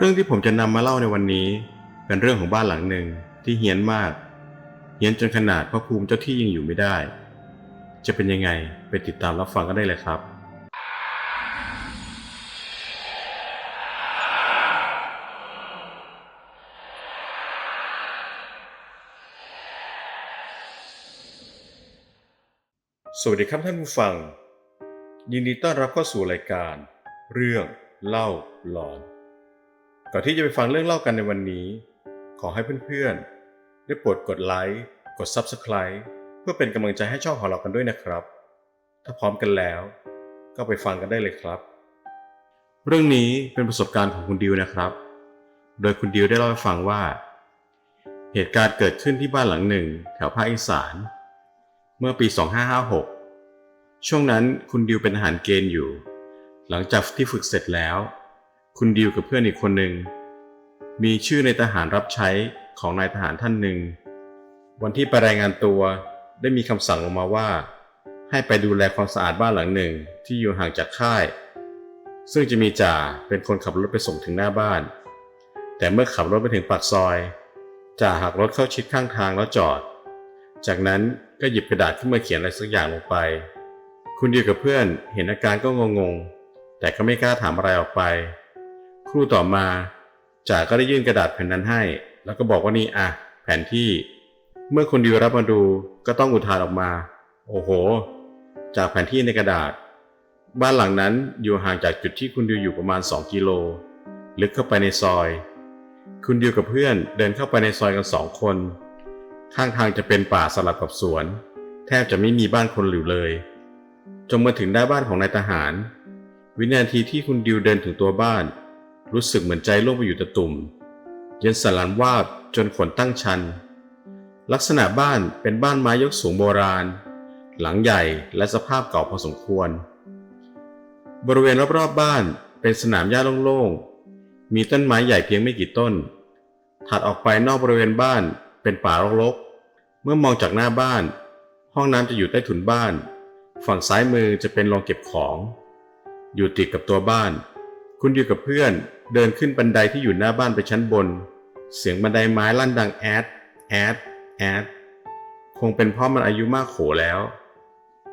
รื่องที่ผมจะนำมาเล่าในวันนี้เป็นเรื่องของบ้านหลังหนึ่งที่เฮี้ยนมากเฮี้ยนจนขนาดพระภูมิเจ้าที่ยังอยู่ไม่ได้จะเป็นยังไงไปติดตามรับฟังกันได้เลยครับสวัสดีครับท่านผู้ฟังยินดีต้อนรับเข้าสู่รายการเรื่องเล่าหลอนก่อนที่จะไปฟังเรื่องเล่ากันในวันนี้ขอให้เพื่อนๆได้โปรดกดไลค์กด Subscribe เพื่อเป็นกำลังใจให้ช่องของเรากันด้วยนะครับถ้าพร้อมกันแล้วก็ไปฟังกันได้เลยครับเรื่องนี้เป็นประสบการณ์ของคุณดิวนะครับโดยคุณดิวได้เล่าให้ฟังว่าเหตุการณ์เกิดขึ้นที่บ้านหลังหนึ่งแถวภาคอีสานเมื่อปี 2556 ช่วงนั้นคุณดิวเป็นทหารเกณฑ์อยู่หลังจากที่ฝึกเสร็จแล้วคุณดิวกับเพื่อนอีกคนหนึ่งมีชื่อในทหารรับใช้ของนายทหารท่านหนึ่งวันที่ไปรายงานตัวได้มีคำสั่งออกมาว่าให้ไปดูแลความสะอาดบ้านหลังหนึ่งที่อยู่ห่างจากค่ายซึ่งจะมีจ่าเป็นคนขับรถไปส่งถึงหน้าบ้านแต่เมื่อขับรถไปถึงปากซอยจ่าหักรถเข้าชิดข้างทางแล้วจอดจากนั้นก็หยิบกระดาษขึ้นมาเขียนอะไรสักอย่างลงไปคุณดิวกับเพื่อนเห็นอาการก็งงๆแต่ก็ไม่กล้าถามอะไรออกไปครู่ต่อมาจ่าก็ได้ยื่นกระดาษแผ่นนั้นให้แล้วก็บอกว่านี่แผนที่เมื่อคุณดิวรับมาดูก็ต้องอุทานออกมาโอ้โหจากแผนที่ในกระดาษบ้านหลังนั้นอยู่ห่างจากจุดที่คุณดิวอยู่ประมาณ2 กิโลลึกเข้าไปในซอยคุณดิวกับเพื่อนเดินเข้าไปในซอยกัน2 คนข้างทางจะเป็นป่าสลับกับสวนแทบจะไม่มีบ้านคนอยู่เลยจนมาถึงหน้าบ้านของนายทหารวินาทีที่คุณดิวเดินถึงตัวบ้านรู้สึกเหมือนใจโล่งไปอยู่ตะตุ่มเย็นสลั่นวาบจนขนตั้งชันลักษณะบ้านเป็นบ้านไม้ยกสูงโบราณหลังใหญ่และสภาพเก่าพอสมควรบริเวณรอบๆบ้านเป็นสนามหญ้าโล่งๆมีต้นไม้ใหญ่เพียงไม่กี่ต้นถัดออกไปนอกบริเวณบ้านเป็นป่ารกๆเมื่อมองจากหน้าบ้านห้องน้ำจะอยู่ใต้ถุนบ้านฝั่งซ้ายมือจะเป็นโรงเก็บของอยู่ติดกับตัวบ้านคุณอยู่กับเพื่อนเดินขึ้นบันไดที่อยู่หน้าบ้านไปชั้นบนเสียงบันไดไม้ลั่นดังแอดแอดแอดคงเป็นเพราะมันอายุมากโขแล้ว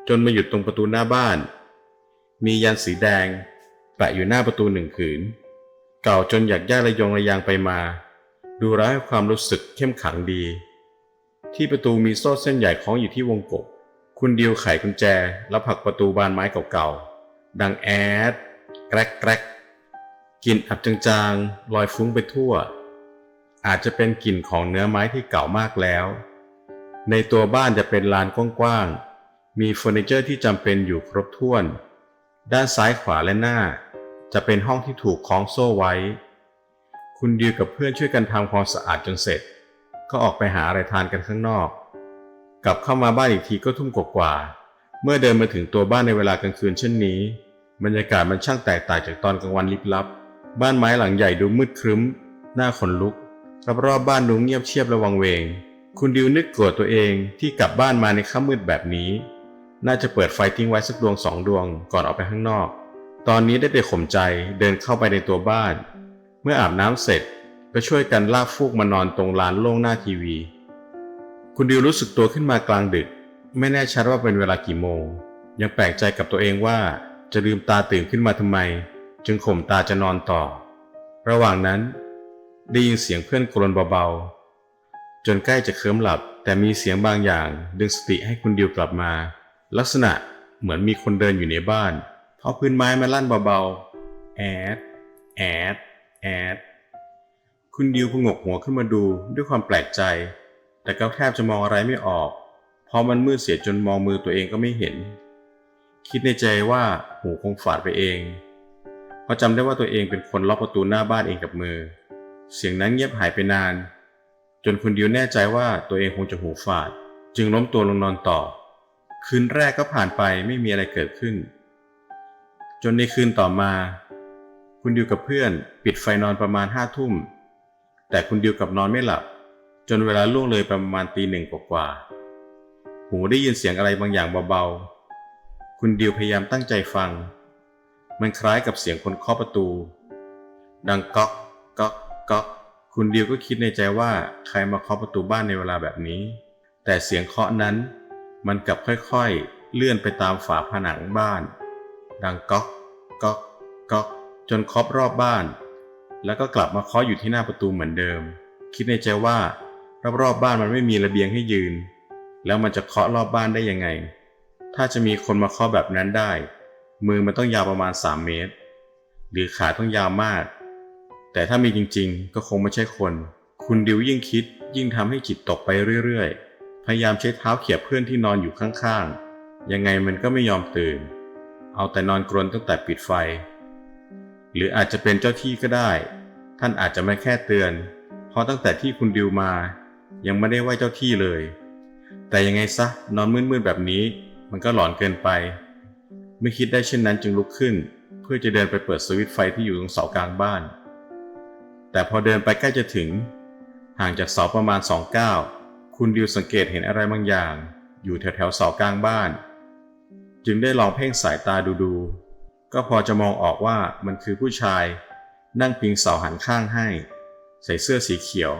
จนมาหยุดตรงประตูหน้าบ้านมียันสีแดงแปะอยู่หน้าประตู1 ผืนเก่าจนอยากย่าระยงระยางไปมาดูแล้วให้ความรู้สึกเข้มขังดีที่ประตูมีโซ่เส้นใหญ่คล้องอยู่ที่วงกบคุณดิวไขกุญแจแล้วผลักประตูบานไม้เก่าๆดังแอดแกรกแกรกกลิ่นอับจางๆลอยฟุ้งไปทั่วอาจจะเป็นกลิ่นของเนื้อไม้ที่เก่ามากแล้วในตัวบ้านจะเป็นลานกว้างๆมีเฟอร์นิเจอร์ที่จำเป็นอยู่ครบถ้วนด้านซ้ายขวาและหน้าจะเป็นห้องที่ถูกคล้องโซ่ไว้คุณดิวกับเพื่อนช่วยกันทำความสะอาดจนเสร็จก็ออกไปหาอะไรทานกันข้างนอกกลับเข้ามาบ้านอีกทีก็ทุ่มกว่าเมื่อเดินมาถึงตัวบ้านในเวลากลางคืนเช่นนี้บรรยากาศมันช่างแตกต่างจากตอนกลางวันลิบลับบ้านไม้หลังใหญ่ดูมืดครึ้มหน้าขนลุกรอบๆบ้านดูเงียบเชียบและวังเวงคุณดิวนึกโกรธตัวเองที่กลับบ้านมาในค่ำมืดแบบนี้น่าจะเปิดไฟทิ้งไว้สักดวง2 ดวงก่อนออกไปข้างนอกตอนนี้ได้แต่ข่มใจเดินเข้าไปในตัวบ้านเมื่ออาบน้ำเสร็จก็ช่วยกันลากฟูกมานอนตรงลานโล่งหน้าทีวีคุณดิวรู้สึกตัวขึ้นมากลางดึกไม่แน่ชัดว่าเป็นเวลากี่โมงยังแปลกใจกับตัวเองว่าจะลืมตาตื่นขึ้นมาทำไมจึงข่มตาจะนอนต่อระหว่างนั้นได้ยินเสียงเพื่อนกรนเบาๆจนใกล้จะเคลิ้มหลับแต่มีเสียงบางอย่างดึงสติให้คุณดิวกลับมาลักษณะเหมือนมีคนเดินอยู่ในบ้านเพราะพื้นไม้มันลั่นเบาๆแอดแอดแอดคุณดิวพงกหัวขึ้นมาดูด้วยความแปลกใจแต่ก็แทบจะมองอะไรไม่ออกเพราะมันมืดเสียจนมองมือตัวเองก็ไม่เห็นคิดในใจว่าหูคงฝาดไปเองเพราะจำได้ว่าตัวเองเป็นคนล็อกประตูหน้าบ้านเองกับมือเสียงนั้นเงียบหายไปนานจนคุณดิวแน่ใจว่าตัวเองคงจะหูฝาดจึงล้มตัวลงนอนต่อคืนแรกก็ผ่านไปไม่มีอะไรเกิดขึ้นจนในคืนต่อมาคุณดิวกับเพื่อนปิดไฟนอนประมาณ5 ทุ่มแต่คุณดิวกับนอนไม่หลับจนเวลาล่วงเลยประมาณตี 1 กว่าหูได้ยินเสียงอะไรบางอย่างเบาๆคุณดิวพยายามตั้งใจฟังมันคล้ายกับเสียงคนเคาะประตูดังก๊อก ก๊อกก๊อกคุณดิวก็คิดในใจว่าใครมาเคาะประตูบ้านในเวลาแบบนี้แต่เสียงเคาะนั้นมันกลับค่อยๆเลื่อนไปตามฝาผนังบ้านดังก๊อกก๊อกก๊อกจนเคาะรอบบ้านแล้วก็กลับมาเคาะอยู่ที่หน้าประตูเหมือนเดิมคิดในใจว่ารอบๆบ้านมันไม่มีระเบียงให้ยืนแล้วมันจะเคาะรอบบ้านได้ยังไงถ้าจะมีคนมาเคาะแบบนั้นได้มือมันต้องยาวประมาณ3 เมตรหรือขาต้องยาวมากแต่ถ้ามีจริงๆก็คงไม่ใช่คนคุณดิวยิ่งคิดยิ่งทำให้จิตตกไปเรื่อยๆพยายามใช้เท้าเขี่ยเพื่อนที่นอนอยู่ข้างๆยังไงมันก็ไม่ยอมตื่นเอาแต่นอนกรนตั้งแต่ปิดไฟหรืออาจจะเป็นเจ้าที่ก็ได้ท่านอาจจะไม่แค่เตือนเพราะตั้งแต่ที่คุณดิวมายังไม่ได้ไหว้เจ้าที่เลยแต่ยังไงซะนอนมืดๆแบบนี้มันก็หลอนเกินไปเมื่อคิดได้เช่นนั้นจึงลุกขึ้นเพื่อจะเดินไปเปิดสวิตช์ไฟที่อยู่ตรงเสากลางบ้านแต่พอเดินไปใกล้จะถึงห่างจากเสาประมาณ2 ก้าวคุณดิวสังเกตเห็นอะไรบางอย่างอยู่แถวๆเสากลางบ้านจึงได้ลองเพ่งสายตาดูก็พอจะมองออกว่ามันคือผู้ชายนั่งพิงเสาหันข้างให้ใส่เสื้อสีเขียว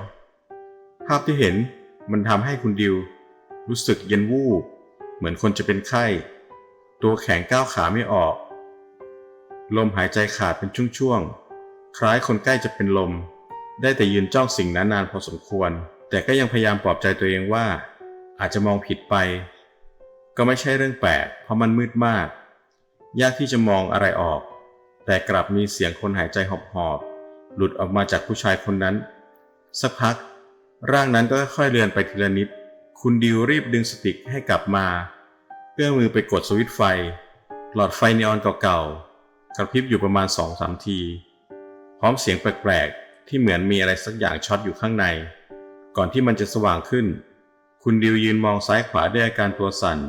ภาพที่เห็นมันทำให้คุณดิวรู้สึกเย็นวูบเหมือนคนจะเป็นไข้ตัวแข็งก้าวขาไม่ออกลมหายใจขาดเป็นช่วงๆคล้ายคนใกล้จะเป็นลมได้แต่ยืนจ้องสิ่งนั้นนานพอสมควรแต่ก็ยังพยายามปลอบใจตัวเองว่าอาจจะมองผิดไปก็ไม่ใช่เรื่องแปลกเพราะมันมืดมากยากที่จะมองอะไรออกแต่กลับมีเสียงคนหายใจหอบๆหลุดออกมาจากผู้ชายคนนั้นสักพักร่างนั้นก็ค่อยๆเลือนไปทีละนิดคุณดิวรีบดึงสติให้กลับมาเอื้อมมือไปกดสวิตช์ไฟหลอดไฟนีออนเก่าๆกระพริบอยู่ประมาณ 2-3 ทีพร้อมเสียงแปลกๆที่เหมือนมีอะไรสักอย่างช็อตอยู่ข้างในก่อนที่มันจะสว่างขึ้นคุณดิวยืนมองซ้ายขวาด้วยอาการตัวสั่น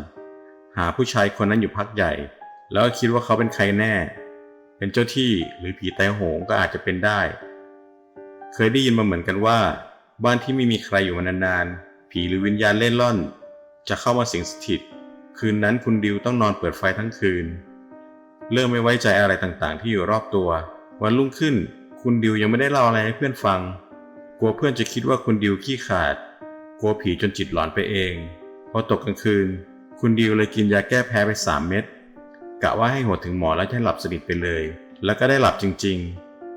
หาผู้ชายคนนั้นอยู่พักใหญ่แล้วก็คิดว่าเขาเป็นใครแน่เป็นเจ้าที่หรือผีตายโหงก็อาจจะเป็นได้เคยได้ยินมาเหมือนกันว่าบ้านที่ไม่มีใครอยู่มานานๆผีหรือวิญญาณเล่ร่อนจะเข้ามาสิงสถิตคืนนั้นคุณดิวต้องนอนเปิดไฟทั้งคืนเริ่มไม่ไว้ใจอะไรต่างๆที่อยู่รอบตัววันรุ่งขึ้นคุณดิวยังไม่ได้เล่าอะไรให้เพื่อนฟังกลัวเพื่อนจะคิดว่าคุณดิวขี้ขลาดกลัวผีจนจิตหลอนไปเองพอตกกลางคืนคุณดิวเลยกินยาแก้แพ้ไป3 เม็ดกะว่าให้หัวถึงหมอแล้วจะหลับสนิทไปเลยแล้วก็ได้หลับจริง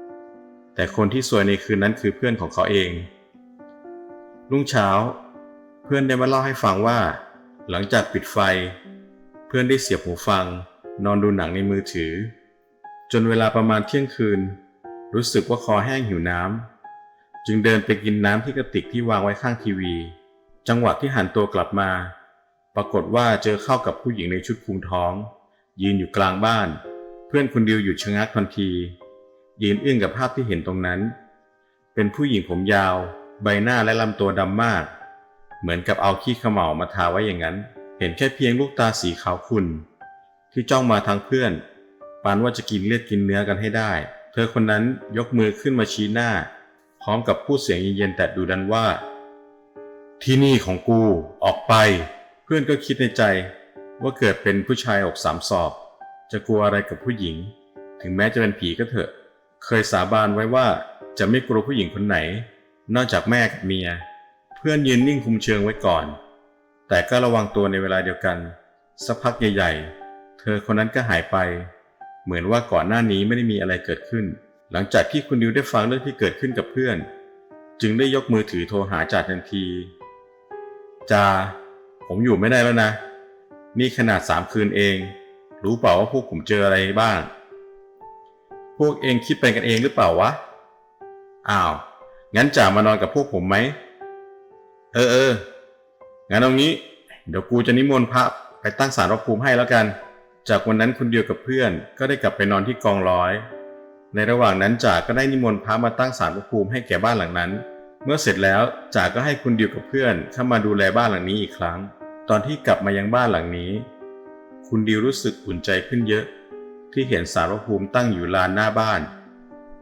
ๆแต่คนที่ซวยในคืนนั้นคือเพื่อนของเขาเองรุ่งเช้าเพื่อนได้มาเล่าให้ฟังว่าหลังจากปิดไฟเพื่อนได้เสียบหูฟังนอนดูหนังในมือถือจนเวลาประมาณเที่ยงคืนรู้สึกว่าคอแห้งหิวน้ำจึงเดินไปกินน้ำที่กระติกที่วางไว้ข้างทีวีจังหวะที่หันตัวกลับมาปรากฏว่าเจอเข้ากับผู้หญิงในชุดคลุมท้องยืนอยู่กลางบ้านเพื่อนคุณดิวหยุดชะงักทันทียืนอึ้งกับภาพที่เห็นตรงนั้นเป็นผู้หญิงผมยาวใบหน้าและลำตัวดำมากเหมือนกับเอาขี้เขม่ามาทาไว้อย่างนั้นเห็นแค่เพียงลูกตาสีขาวขุ่นที่จ้องมาทางเพื่อนปานว่าจะกินเลือดกินเนื้อกันให้ได้เธอคนนั้นยกมือขึ้นมาชี้หน้าพร้อมกับพูดเสียงเย็นๆแต่ดุดันว่าที่นี่ของกูออกไปเพื่อนก็คิดในใจว่าเกิดเป็นผู้ชายอก3 ศอกจะกลัวอะไรกับผู้หญิงถึงแม้จะเป็นผีก็เถอะเคยสาบานไว้ว่าจะไม่กลัวผู้หญิงคนไหนนอกจากแม่กับเมียเพื่อนยืนนิ่งคุมเชิงไว้ก่อนแต่ก็ระวังตัวในเวลาเดียวกันสักพักใหญ่ๆเธอคนนั้นก็หายไปเหมือนว่าก่อนหน้านี้ไม่ได้มีอะไรเกิดขึ้นหลังจากที่คุณดิวได้ฟังเรื่องที่เกิดขึ้นกับเพื่อนจึงได้ยกมือถือโทรหาจ่าทันทีจ่าผมอยู่ไม่ได้แล้วนะนี่ขนาด3 คืนเองรู้เปล่าว่าพวกผมเจออะไรบ้างพวกเองคิดไปกันเองหรือเปล่าวะอ้าวงั้นจ่ามานอนกับพวกผมไหมเอองั้นเอางี้เดี๋ยวกูจะนิมนต์พระไปตั้งศาลพระภูมิให้แล้วกันจากวันนั้นคุณเดียวกับเพื่อนก็ได้กลับไปนอนที่กองร้อยในระหว่างนั้นจ่าก็ได้นิมนต์พระมาตั้งศาลพระภูมิให้แก่บ้านหลังนั้นเมื่อเสร็จแล้วจ่าก็ให้คุณเดียวกับเพื่อนเข้ามาดูแลบ้านหลังนี้อีกครั้งตอนที่กลับมายังบ้านหลังนี้คุณดิวรู้สึกอุ่นใจขึ้นเยอะที่เห็นศาลพระภูมิตั้งอยู่ลานหน้าบ้าน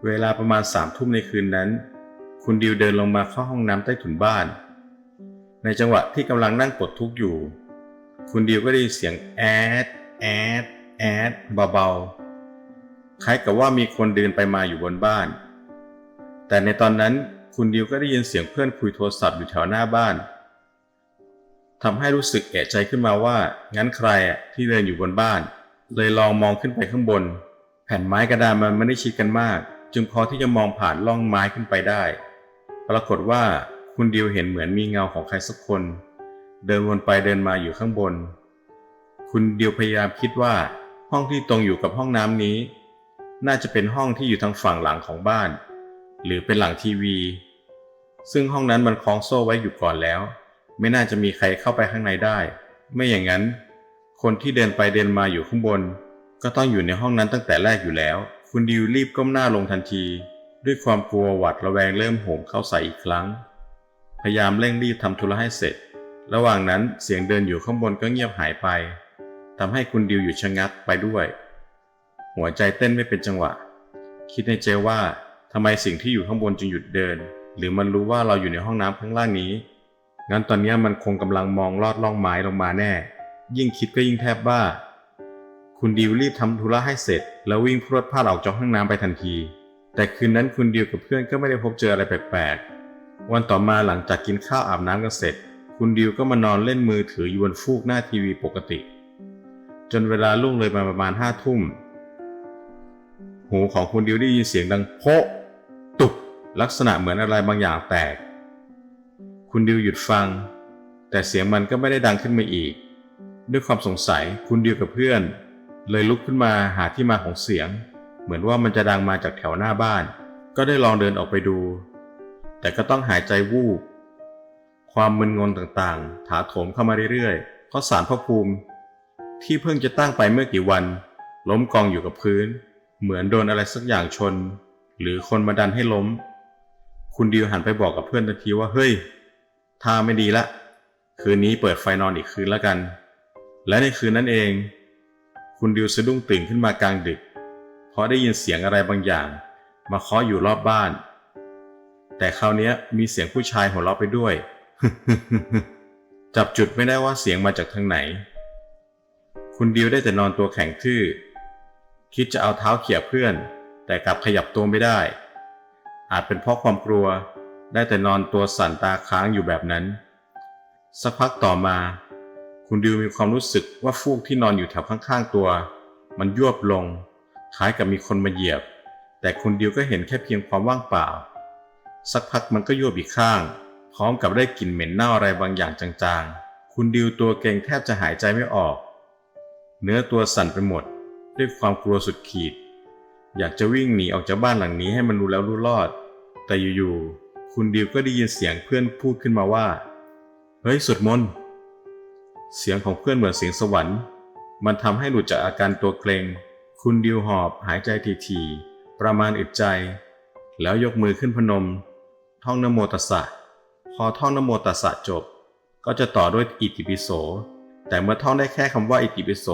เวลาประมาณ3 ทุ่มในคืนนั้นคุณดิวเดินลงมาเข้าห้องน้ำใต้ถุนบ้านในจังหวะที่กำลังนั่งปลดทุกข์อยู่คุณดิวก็ได้ยินเสียงแอดเบาๆคล้ายกับว่ามีคนเดินไปมาอยู่บนบ้านแต่ แต่ในตอนนั้นคุณดิวก็ได้ยินเสียงเพื่อนคุยโทรศัพท์อยู่แถวหน้าบ้านทำให้รู้สึกเอะใจขึ้นมาว่างั้นใครที่เดินอยู่บนบ้านเลยลองมองขึ้นไปข้างบนแผ่นไม้กระดานมันไม่ได้ชิดกันมากจึงพอที่จะมองผ่านร่องไม้ขึ้นไปได้ปรากฏว่าคุณดิวเห็นเหมือนมีเงาของใครสักคนเดินวนไปเดินมาอยู่ข้างบนคุณดิวพยายามคิดว่าห้องที่ตรงอยู่กับห้องน้ำนี้น่าจะเป็นห้องที่อยู่ทางฝั่งหลังของบ้านหรือเป็นหลังทีวีซึ่งห้องนั้นมันคล้องโซ่ไว้อยู่ก่อนแล้วไม่น่าจะมีใครเข้าไปข้างในได้ไม่อย่างนั้นคนที่เดินไปเดินมาอยู่ข้างบนก็ต้องอยู่ในห้องนั้นตั้งแต่แรกอยู่แล้วคุณดิวรีบก้มหน้าลงทันทีด้วยความกลัวหวาดระแวงเริ่มโหมเข้าใส่อีกครั้งพยายามเร่งรีบทำธุระให้เสร็จระหว่างนั้นเสียงเดินอยู่ข้างบนก็เงียบหายไปทำให้คุณดิวหยุดชะงักไปด้วยหัวใจเต้นไม่เป็นจังหวะคิดในใจว่าทำไมสิ่งที่อยู่ข้างบนจึงหยุดเดินหรือมันรู้ว่าเราอยู่ในห้องน้ำข้างล่างนี้งั้นตอนนี้มันคงกำลังมองลอดร่องไม้ลงมาแน่ยิ่งคิดก็ยิ่งแทบบ้าคุณดิวรีบทำธุระให้เสร็จแล้ววิ่งพรวดพลาดออกจากห้องน้ำไปทันทีแต่คืนนั้นคุณดิวกับเพื่อนก็ไม่ได้พบเจออะไรแปลกๆวันต่อมาหลังจากกินข้าวอาบน้ำกันเสร็จคุณดิวก็มานอนเล่นมือถืออยู่บนฟูกหน้าทีวีปกติจนเวลาล่วงเลยมาประมาณ5 ทุ่มหูของคุณดิวได้ยินเสียงดังโพะตุบลักษณะเหมือนอะไรบางอย่างแตกคุณดิวหยุดฟังแต่เสียงมันก็ไม่ได้ดังขึ้นมาอีกด้วยความสงสัยคุณดิวกับเพื่อนเลยลุกขึ้นมาหาที่มาของเสียงเหมือนว่ามันจะดังมาจากแถวหน้าบ้านก็ได้ลองเดินออกไปดูแต่ก็ต้องหายใจวูบความมึนงงต่างๆถาโถมเข้ามาเรื่อยๆเพราะศาลพระภูมิที่เพิ่งจะตั้งไปเมื่อกี่วันล้มกองอยู่กับพื้นเหมือนโดนอะไรสักอย่างชนหรือคนมาดันให้ล้มคุณดิวหันไปบอกกับเพื่อนทันทีว่าเฮ้ยท่าไม่ดีละคืนนี้เปิดไฟนอนอีกคืนแล้วกันและในคืนนั้นเองคุณดิวสะดุ้งตื่นขึ้นมากลางดึกเพราะได้ยินเสียงอะไรบางอย่างมาเคาะอยู่รอบบ้านแต่คราวนี้มีเสียงผู้ชายหัวเราะไปด้วย จับจุดไม่ได้ว่าเสียงมาจากทางไหนคุณดิวได้แต่นอนตัวแข็งทื่อคิดจะเอาเท้าเขี่ยเพื่อนแต่กลับขยับตัวไม่ได้อาจเป็นเพราะความกลัวได้แต่นอนตัวสั่นตาค้างอยู่แบบนั้นสักพักต่อมาคุณดิวมีความรู้สึกว่าฟูกที่นอนอยู่แถวข้างๆตัวมันยวบลงคล้ายกับมีคนมาเหยียบแต่คุณดิวก็เห็นแค่เพียงความว่างเปล่าสักพักมันก็ยวบอีกข้างพร้อมกับได้กลิ่นเหม็นเน่าอะไรบางอย่างจางๆคุณดิวตัวเกร็งแทบจะหายใจไม่ออกเนื้อตัวสั่นไปหมดด้วยความกลัวสุดขีดอยากจะวิ่งหนีออกจากบ้านหลังนี้ให้มันรู้แล้วรู้รอดแต่อยู่ๆคุณดิวก็ได้ยินเสียงเพื่อนพูดขึ้นมาว่าเฮ้ยสวดมนต์เสียงของเพื่อนเหมือนเสียงสวรรค์มันทำให้หลุดจากอาการตัวเกร็งคุณดิวหอบหายใจถี่ๆประมาณอึดใจแล้วยกมือขึ้นพนมท่องนะโมตัสสะพอท่องนะโมตัสสะจบก็จะต่อด้วยอิติปิโสแต่เมื่อท่องได้แค่คำว่าอิติปิโส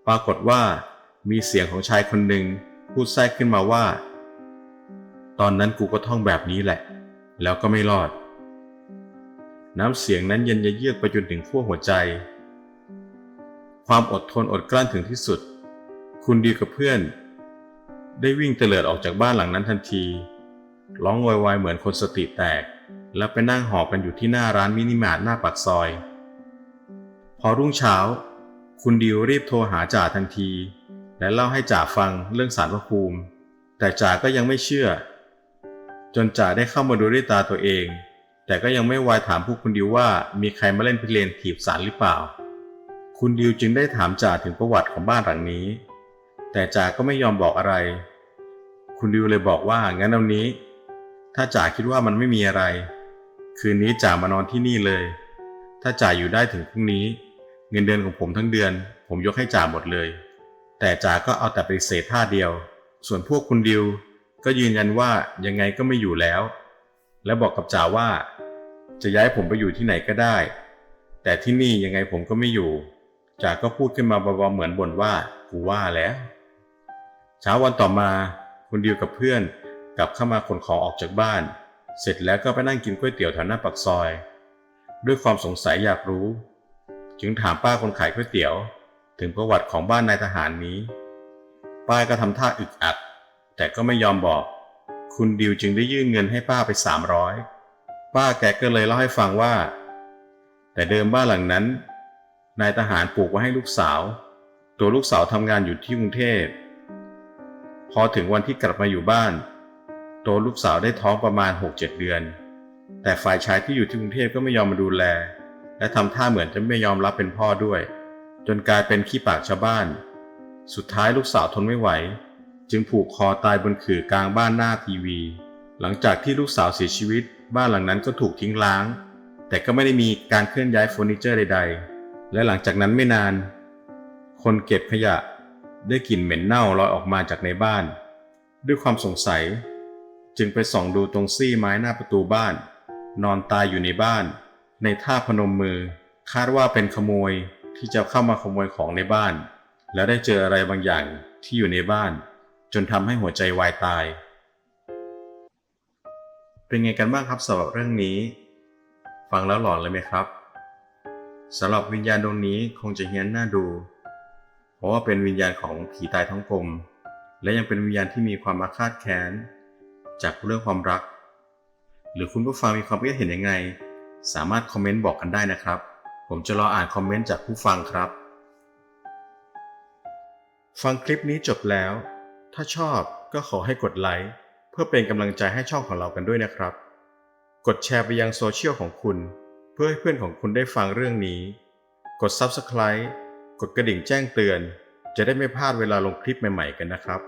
ปรากฏว่ามีเสียงของชายคนหนึ่งพูดแทรกขึ้นมาว่าตอนนั้นกูก็ท่องแบบนี้แหละแล้วก็ไม่รอดน้ำเสียงนั้นเย็นเยือกไปจนถึงขั้วหัวใจความอดทนอดกลั้นถึงที่สุดคุณดิวกับเพื่อนได้วิ่งเตลิดออกจากบ้านหลังนั้นทันทีร้องโวยวายเหมือนคนสติแตกแล้วไปนั่งหอบกันอยู่ที่หน้าร้านมินิมาร์ทหน้าปากซอยพอรุ่งเช้าคุณดิวรีบโทรหาจ่าทันทีและเล่าให้จ่าฟังเรื่องศาลพระภูมิแต่จ่าก็ยังไม่เชื่อจนจ่าได้เข้ามาดูด้วยตาตัวเองแต่ก็ยังไม่วายถามพวกคุณดิวว่ามีใครมาเล่นพิเรนถีบศาลหรือเปล่าคุณดิวจึงได้ถามจ่าถึงประวัติของบ้านหลังนี้แต่จ่าก็ไม่ยอมบอกอะไรคุณดิวเลยบอกว่างั้นเอานี้ถ้าจ่าคิดว่ามันไม่มีอะไรคืนนี้จ่ามานอนที่นี่เลยถ้าจ่าอยู่ได้ถึงพรุ่งนี้เงินเดือนของผมทั้งเดือนผมยกให้จ่าหมดเลยแต่จ่าก็เอาแต่ปฏิเสธท่าเดียวส่วนพวกคุณดิวก็ยืนยันว่ายังไงก็ไม่อยู่แล้วและบอกกับจ่าว่าจะย้ายผมไปอยู่ที่ไหนก็ได้แต่ที่นี่ยังไงผมก็ไม่อยู่จ่าก็พูดขึ้นมาเบาๆเหมือนบ่นว่ากูว่าแล้วเช้าวันต่อมาคุณดิวกับเพื่อนกลับเข้ามาขนของออกจากบ้านเสร็จแล้วก็ไปนั่งกินก๋วยเตี๋ยวแถวหน้าปากซอยด้วยความสงสัยอยากรู้จึงถามป้าคนขายก๋วยเตี๋ยวถึงประวัติของบ้านนายทหารนี้ป้าก็ทำท่าอึกอักแต่ก็ไม่ยอมบอกค คุณดิวจึงได้ยื่นเงินให้ป้าไป300ป้าแกก็เลยเล่าให้ฟังว่าแต่เดิมบ้านหลังนั้นนายทหารปลูกไว้ให้ลูกสาวตัวลูกสาวทำงานอยู่ที่กรุงเทพพอถึงวันที่กลับมาอยู่บ้านตัวลูกสาวได้ท้องประมาณ 6-7 เดือนแต่ฝ่ายชายที่อยู่ที่กรุงเทพก็ไม่ยอมมาดูแลและทำท่าเหมือนจะไม่ยอมรับเป็นพ่อด้วยจนกลายเป็นขี้ปากชาวบ้านสุดท้ายลูกสาวทนไม่ไหวจึงผูกคอตายบนขื่อกลางบ้านหน้าทีวีหลังจากที่ลูกสาวเสียชีวิตบ้านหลังนั้นก็ถูกทิ้งร้างแต่ก็ไม่ได้มีการเคลื่อนย้ายเฟอร์นิเจอร์ใดๆและหลังจากนั้นไม่นานคนเก็บขยะได้กลิ่นเหม็นเน่าลอยออกมาจากในบ้านด้วยความสงสัยจึงไปส่องดูตรงซี่ไม้หน้าประตูบ้านนอนตายอยู่ในบ้านในท่าพนมมือคาดว่าเป็นขโมยที่จะเข้ามาขโมยของในบ้านแล้วได้เจออะไรบางอย่างที่อยู่ในบ้านจนทำให้หัวใจวายตายเป็นไงกันบ้างครับสำหรับเรื่องนี้ฟังแล้วหลอนเลยไหมครับสำหรับวิญญาณดวงนี้คงจะเฮี้ยนน่าดูเพราะว่าเป็นวิญญาณของผีตายท้องกลมและยังเป็นวิญญาณที่มีความอาฆาตแค้นจากเรื่องความรักหรือคุณผู้ฟังมีความคิดเห็นยังไงสามารถคอมเมนต์บอกกันได้นะครับผมจะรออ่านคอมเมนต์จากผู้ฟังครับฟังคลิปนี้จบแล้วถ้าชอบก็ขอให้กดไลค์เพื่อเป็นกำลังใจให้ช่องของเรากันด้วยนะครับกดแชร์ไปยังโซเชียลของคุณเพื่อให้เพื่อนของคุณได้ฟังเรื่องนี้กด Subscribe กดกระดิ่งแจ้งเตือนจะได้ไม่พลาดเวลาลงคลิปใหม่ๆกันนะครับ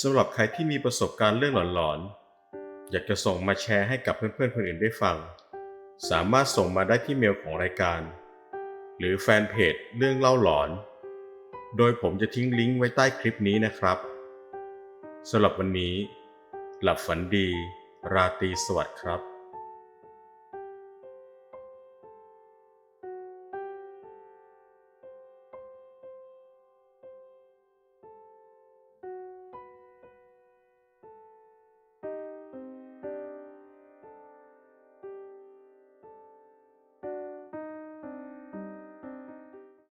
สำหรับใครที่มีประสบการณ์เรื่องหลอนๆอยากจะส่งมาแชร์ให้กับเพื่อนๆคนอื่นได้ฟังสามารถส่งมาได้ที่เมลของรายการหรือแฟนเพจเรื่องเล่าหลอนโดยผมจะทิ้งลิงก์ไว้ใต้คลิปนี้นะครับสำหรับวันนี้หลับฝันดีราตรีสวัสดิ์ครับ